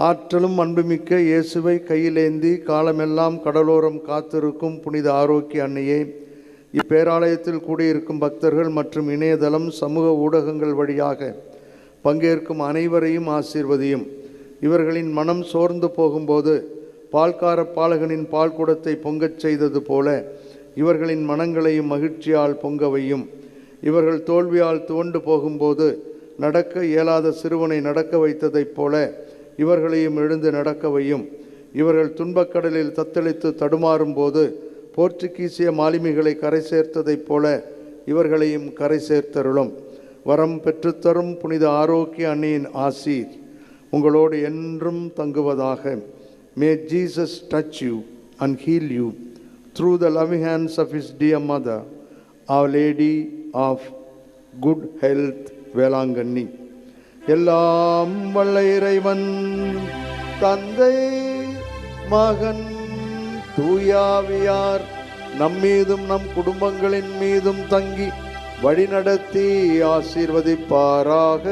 ஆற்றலும் அன்புமிக்க இயேசுவை கையிலேந்தி காலமெல்லாம் கடலோரம் காத்திருக்கும் புனித ஆரோக்கிய அன்னையே, இப்பேராலயத்தில் கூடியிருக்கும் பக்தர்கள் மற்றும் இணையதளம் சமூக ஊடகங்கள் வழியாக பங்கேற்கும் அனைவரையும் ஆசீர்வதியும். இவர்களின் மனம் சோர்ந்து போகும்போது பால்கார பாலகனின் பால் குடத்தை பொங்கச் செய்தது போல இவர்களின் மனங்களையும் மகிழ்ச்சியால் பொங்கவையும். இவர்கள் தோல்வியால் துவண்டு போகும்போது நடக்க இயலாத சிறுவனை நடக்க வைத்ததைப் போல இவர்களையும் எழுந்து நடக்கவையும். இவர்கள் துன்பக்கடலில் தத்தளித்து தடுமாறும் போது போர்ச்சுகீசிய மாலுமிகளை கரை சேர்த்ததைப் போல இவர்களையும் கரை சேர்த்தருளும். வரம் பெற்றுத்தரும் புனித ஆரோக்கிய அன்னையின் ஆசீர் உங்களோடு என்றும் தங்குவதாக. May Jesus touch you and heal you through the loving hands of his dear mother, Our Lady of Good Health, Velankanni. எல்லாம் வல்ல இறைவன் தந்தை மகன் தூயாவியார் நம்மீதும் நம் குடும்பங்களின் மீதும் தங்கி வழிநடத்தி ஆசீர்வதிப்பாராக.